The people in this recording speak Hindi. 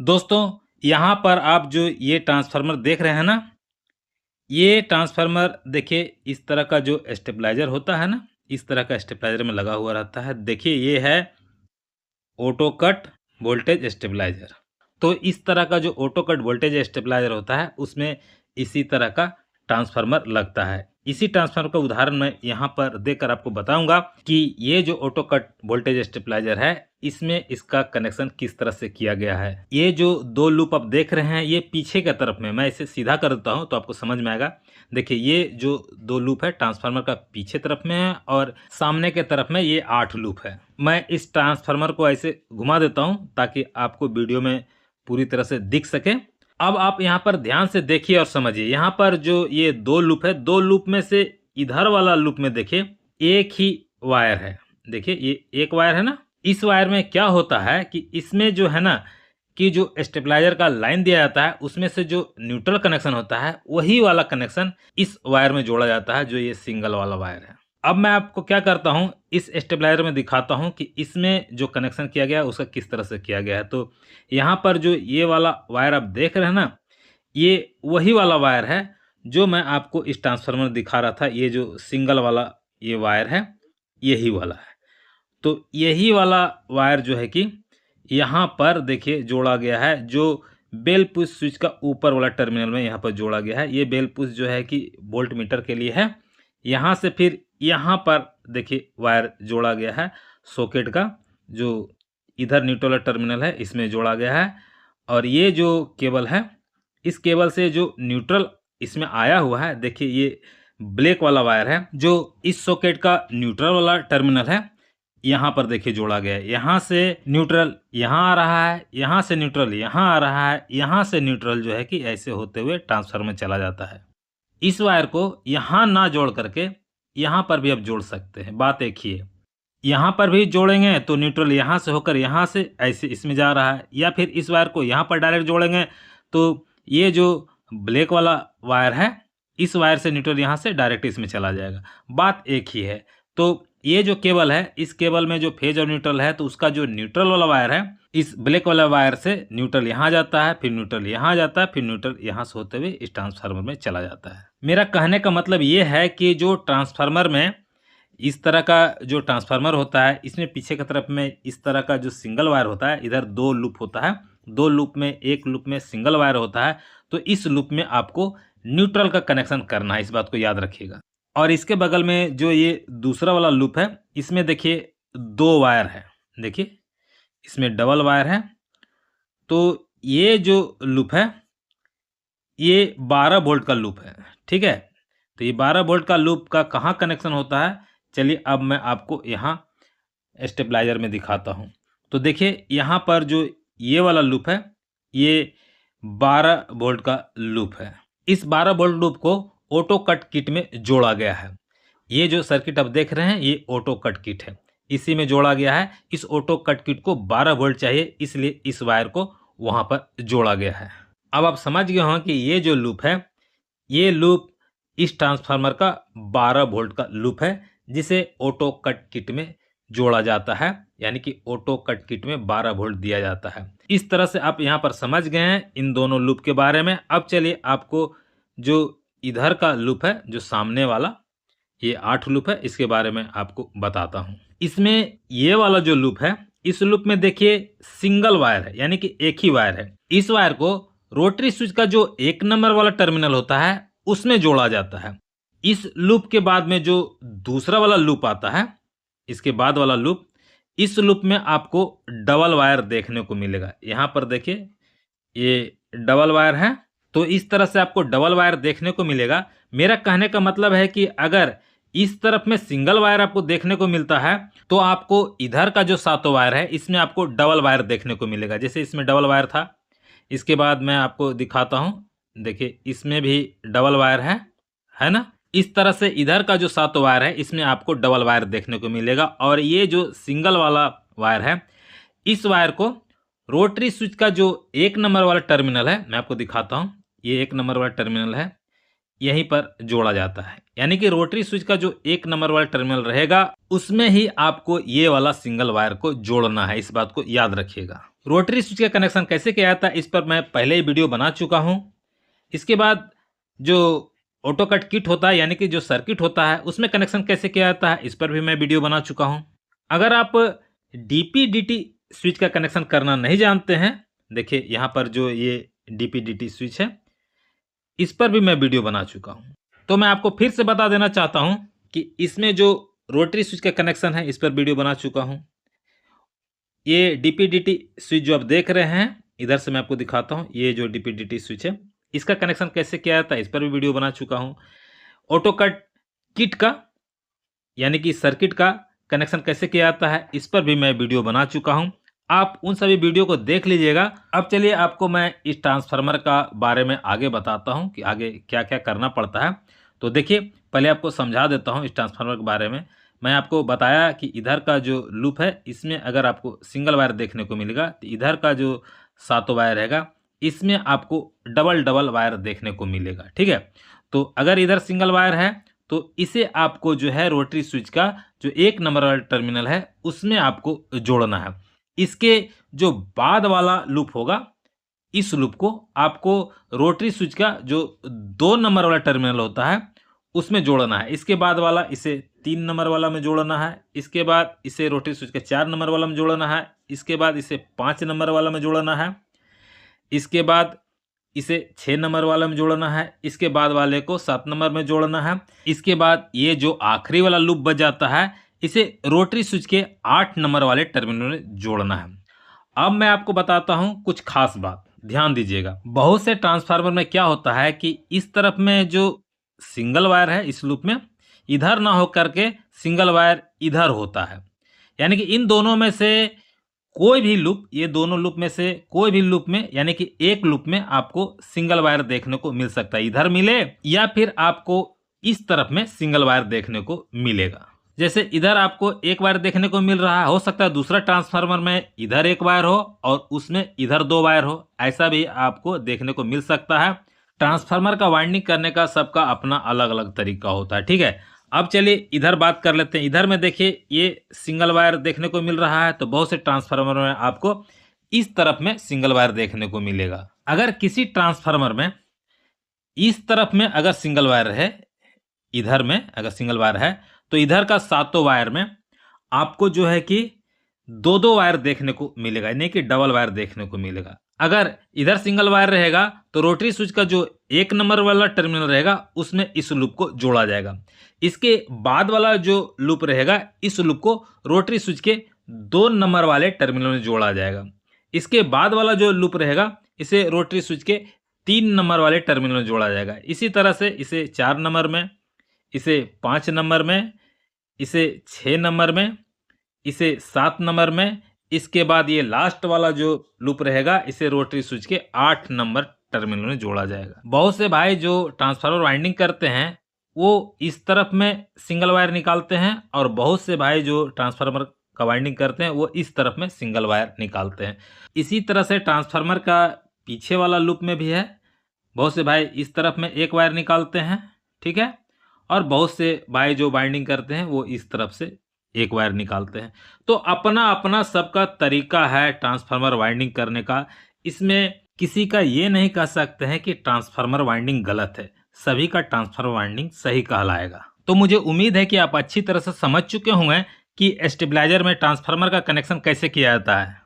दोस्तों, यहाँ पर आप जो ये ट्रांसफ़ार्मर देख रहे हैं ना, ये ट्रांसफ़ार्मर देखिए इस तरह का जो स्टेबलाइज़र होता है ना, इस तरह का स्टेबलाइज़र में लगा हुआ रहता है। देखिए ये है ऑटो कट वोल्टेज स्टेबलाइज़र। तो इस तरह का जो ऑटो कट वोल्टेज स्टेबलाइज़र होता है, उसमें इसी तरह का ट्रांसफ़ार्मर लगता है। इसी ट्रांसफ़ार्मर का उदाहरण मैं यहाँ पर देकर आपको बताऊँगा कि ये जो ऑटो कट वोल्टेज स्टेबलाइज़र है, इसमें इसका कनेक्शन किस तरह से किया गया है। ये जो 2 लूप आप देख रहे हैं, ये पीछे की तरफ में, मैं इसे सीधा कर देता हूँ तो आपको समझ में आएगा। देखिए ये जो 2 लूप है ट्रांसफ़ार्मर का पीछे तरफ में है और सामने के तरफ में ये 8 लूप है। मैं इस ट्रांसफ़ार्मर को ऐसे घुमा देता हूँ ताकि आपको वीडियो में पूरी तरह से दिख सके। अब आप यहाँ पर ध्यान से देखिए और समझिए। यहाँ पर जो ये 2 लूप है, 2 लूप में से इधर वाला लूप में देखिए एक ही वायर है। देखिए ये एक वायर है ना? इस वायर में क्या होता है कि इसमें जो है ना कि जो स्टेबलाइज़र का लाइन दिया जाता है, उसमें से जो न्यूट्रल कनेक्शन होता है, वही वाला कनेक्शन इस वायर में जोड़ा जाता है, जो ये सिंगल वाला वायर है। अब मैं आपको क्या करता हूँ, इस स्टेबलाइज़र में दिखाता हूँ कि इसमें जो कनेक्शन किया गया है, उसका किस तरह से किया गया है। तो यहाँ पर जो ये वाला वायर आप देख रहे हैं ना, ये वही वाला वायर है, जो मैं आपको इस ट्रांसफ़ार्मर में दिखा रहा था। ये जो सिंगल वाला ये वायर है, यही वाला है। तो यही वाला वायर जो है कि यहाँ पर देखिए जोड़ा गया है, जो बेल पुश स्विच का ऊपर वाला टर्मिनल में यहाँ पर जोड़ा गया है। ये बेल पुश जो है कि वोल्ट मीटर के लिए है। यहाँ से फिर यहाँ पर देखिए वायर जोड़ा गया है सॉकेट का, जो इधर न्यूट्रल वाला टर्मिनल है, इसमें जोड़ा गया है। और ये जो केबल है, इस केबल से जो न्यूट्रल इसमें आया हुआ है, देखिए ये ब्लैक वाला वायर है, जो इस सॉकेट का न्यूट्रल वाला टर्मिनल है, यहाँ पर देखिए जोड़ा गया है। यहाँ से न्यूट्रल यहाँ आ रहा है, यहाँ से न्यूट्रल यहाँ आ रहा है, यहाँ से न्यूट्रल जो है कि ऐसे होते हुए ट्रांसफार्मर में चला जाता है। इस वायर को यहाँ ना जोड़ करके यहाँ पर भी आप जोड़ सकते हैं, बात एक ही है। यहाँ पर भी जोड़ेंगे तो न्यूट्रल यहाँ से होकर यहाँ से ऐसे इसमें जा रहा है, या फिर इस वायर को यहाँ पर डायरेक्ट जोड़ेंगे तो ये जो ब्लैक वाला वायर है, इस वायर से न्यूट्रल यहाँ से डायरेक्ट इसमें चला जाएगा, बात एक ही है। तो ये जो केबल है, इस केबल में जो फेज और न्यूट्रल है, तो उसका जो न्यूट्रल वाला वायर है, इस ब्लैक वाला वायर से न्यूट्रल यहाँ जाता है, फिर न्यूट्रल यहाँ जाता है, फिर न्यूट्रल यहाँ से होते हुए इस ट्रांसफार्मर में चला जाता है। मेरा कहने का मतलब ये है कि जो ट्रांसफार्मर में इस तरह का जो ट्रांसफार्मर होता है, इसमें पीछे की तरफ में इस तरह का जो सिंगल वायर होता है, इधर 2 लूप होता है, 2 लूप में एक लूप में सिंगल वायर होता है, तो इस लूप में आपको न्यूट्रल का कनेक्शन करना है, इस बात को याद रखिएगा। और इसके बगल में जो ये दूसरा वाला लूप है, इसमें देखिए 2 वायर है, देखिए इसमें डबल वायर है। तो ये जो लूप है, ये 12 वोल्ट का लूप है, ठीक है? तो ये 12 वोल्ट का लूप का कहाँ कनेक्शन होता है, चलिए अब मैं आपको यहाँ स्टेबलाइज़र में दिखाता हूँ। तो देखिए यहाँ पर जो ये वाला लूप है, ये 12 वोल्ट का लूप है। इस 12 वोल्ट लूप को ऑटो कट किट में जोड़ा गया है। ये जो सर्किट आप देख रहे हैं, ये ऑटो कट किट है, इसी में जोड़ा गया है। इस ऑटो कट किट को 12 वोल्ट चाहिए, इसलिए इस वायर को वहाँ पर जोड़ा गया है। अब आप समझ गए हों कि ये जो लूप है, ये लूप इस ट्रांसफार्मर का 12 वोल्ट का लूप है, जिसे ऑटो कट किट में जोड़ा जाता है, यानी कि ऑटो कट किट में 12 वोल्ट दिया जाता है। इस तरह से आप यहाँ पर समझ गए हैं इन दोनों लूप के बारे में। अब चलिए आपको जो इधर का लूप है, जो सामने वाला, ये 8 लूप है, इसके बारे में आपको बताता हूँ। इसमें ये वाला जो लूप है, इस लूप में देखिए सिंगल वायर है, यानी कि एक ही वायर है। इस वायर को रोटरी स्विच का जो 1 नंबर वाला टर्मिनल होता है, उसमें जोड़ा जाता है। इस लूप के बाद में जो दूसरा वाला लूप आता है, इसके बाद वाला लूप, इस लूप में आपको डबल वायर देखने को मिलेगा। यहाँ पर देखिए ये डबल वायर है, तो इस तरह से आपको डबल वायर देखने को मिलेगा। मेरा कहने का मतलब है कि अगर इस तरफ में सिंगल वायर आपको देखने को मिलता है, तो आपको इधर का जो 7वां वायर है, इसमें आपको डबल वायर देखने को मिलेगा। जैसे इसमें डबल वायर था, इसके बाद मैं आपको दिखाता हूँ, देखिए इसमें भी डबल वायर है ना? इस तरह से इधर का जो 7वां वायर है, इसमें आपको डबल वायर देखने को मिलेगा। और ये जो सिंगल वाला वायर है, इस वायर को रोटरी स्विच का जो 1 नंबर वाला टर्मिनल है, मैं आपको दिखाता हूँ, ये 1 नंबर वाला टर्मिनल है, यहीं पर जोड़ा जाता है। यानी कि रोटरी स्विच का जो 1 नंबर वाला टर्मिनल रहेगा उसमें ही आपको ये वाला सिंगल वायर को जोड़ना है, इस बात को याद रखिएगा। रोटरी स्विच का कनेक्शन कैसे किया जाता है इस पर मैं पहले ही वीडियो बना चुका हूं। इसके बाद जो ऑटो कट किट होता है यानी कि जो सर्किट होता है उसमें कनेक्शन कैसे किया जाता है इस पर भी मैं वीडियो बना चुका हूं। अगर आप डीपी-डीटी स्विच का कनेक्शन करना नहीं जानते हैं, देखिए यहाँ पर जो ये डीपी-डीटी स्विच है इस पर भी मैं वीडियो बना चुका हूं। तो मैं आपको फिर से बता देना चाहता हूं कि इसमें जो रोटरी स्विच का कनेक्शन है इस पर वीडियो बना चुका हूं। ये डीपी-डीटी स्विच जो आप देख रहे हैं, इधर से मैं आपको दिखाता हूं, ये जो डीपी-डीटी स्विच है इसका कनेक्शन कैसे किया जाता है इस पर भी वीडियो बना चुका हूं। ऑटो कट किट का यानी कि सर्किट का कनेक्शन कैसे किया जाता है इस पर भी मैं वीडियो बना चुका हूं। आप उन सभी वीडियो को देख लीजिएगा। अब चलिए आपको मैं इस ट्रांसफार्मर का बारे में आगे बताता हूं कि आगे क्या-क्या करना पड़ता है। तो देखिए पहले आपको समझा देता हूं इस ट्रांसफार्मर के बारे में। मैं आपको बताया कि इधर का जो लूप है इसमें अगर आपको सिंगल वायर देखने को मिलेगा तो इधर का जो 7 वायर रहेगा इसमें आपको डबल वायर देखने को मिलेगा, ठीक है। तो अगर इधर सिंगल वायर है तो इसे आपको जो है रोटरी स्विच का जो 1 नंबर वाला टर्मिनल है उसमें आपको जोड़ना है। इसके जो बाद वाला लूप होगा इस लूप को आपको रोटरी स्विच का जो 2 नंबर वाला टर्मिनल होता है उसमें जोड़ना है। इसके बाद वाला इसे 3 नंबर वाला में जोड़ना है। इसके बाद इसे रोटरी स्विच के 4 नंबर वाला में जोड़ना है। इसके बाद इसे 5 नंबर वाला में जोड़ना है। इसके बाद इसे 6 नंबर वाला में जोड़ना है। इसके बाद वाले को 7 नंबर में जोड़ना है। इसके बाद ये जो आखिरी वाला लूप बच जाता है इसे रोटरी स्विच के 8 नंबर वाले टर्मिनल में जोड़ना है। अब मैं आपको बताता हूं कुछ खास बात, ध्यान दीजिएगा। बहुत से ट्रांसफार्मर में क्या होता है कि इस तरफ में जो सिंगल वायर है इस लूप में इधर ना होकर के सिंगल वायर इधर होता है। यानी कि इन दोनों में से कोई भी लूप, ये दोनों लूप में से कोई भी लूप में यानी कि एक लूप में आपको सिंगल वायर देखने को मिल सकता है, इधर मिले या फिर आपको इस तरफ में सिंगल वायर देखने को मिलेगा। जैसे इधर आपको एक वायर देखने को मिल रहा है, हो सकता है दूसरा ट्रांसफार्मर में इधर एक वायर हो और उसमें इधर 2 वायर हो, ऐसा भी आपको देखने को मिल सकता है। ट्रांसफार्मर का वाइंडिंग करने का सबका अपना अलग अलग तरीका होता है, ठीक है। अब चलिए इधर बात कर लेते हैं। इधर में देखिए ये सिंगल वायर देखने को मिल रहा है, तो बहुत से ट्रांसफार्मर में आपको इस तरफ में सिंगल वायर देखने को मिलेगा। अगर किसी ट्रांसफार्मर में इस तरफ में अगर सिंगल वायर है, इधर में अगर सिंगल वायर है तो इधर का 7 वायर में आपको जो है कि 2 वायर देखने को मिलेगा, यानी कि डबल वायर देखने को मिलेगा। अगर इधर सिंगल वायर रहेगा तो रोटरी स्विच का जो 1 नंबर वाला टर्मिनल रहेगा उसमें इस लूप को जोड़ा जाएगा। इसके बाद वाला जो लूप रहेगा इस लूप को रोटरी स्विच के 2 नंबर वाले टर्मिनल में जोड़ा जाएगा। इसके बाद वाला जो लूप रहेगा इसे रोटरी स्विच के 3 नंबर वाले टर्मिनल में जोड़ा जाएगा। इसी तरह से इसे 4 नंबर में, इसे 5 नंबर में, इसे 6 नंबर में, इसे 7 नंबर में, इसके बाद ये लास्ट वाला जो लूप रहेगा इसे रोटरी स्विच के 8 नंबर टर्मिनल में जोड़ा जाएगा। बहुत से भाई जो ट्रांसफार्मर वाइंडिंग करते हैं वो इस तरफ में सिंगल वायर निकालते हैं और बहुत से भाई जो ट्रांसफार्मर का वाइंडिंग करते हैं वो इस तरफ में सिंगल वायर निकालते हैं। इसी तरह से ट्रांसफार्मर का पीछे वाला लूप में भी है, बहुत से भाई इस तरफ में एक वायर निकालते हैं, ठीक है, और बहुत से भाई जो वाइंडिंग करते हैं वो इस तरफ से एक वायर निकालते हैं। तो अपना अपना सबका तरीका है ट्रांसफार्मर वाइंडिंग करने का। इसमें किसी का ये नहीं कह सकते हैं कि ट्रांसफार्मर वाइंडिंग गलत है, सभी का ट्रांसफार्मर वाइंडिंग सही कहलाएगा। तो मुझे उम्मीद है कि आप अच्छी तरह से समझ चुके होंगे कि स्टेबलाइजर में ट्रांसफार्मर का कनेक्शन कैसे किया जाता है।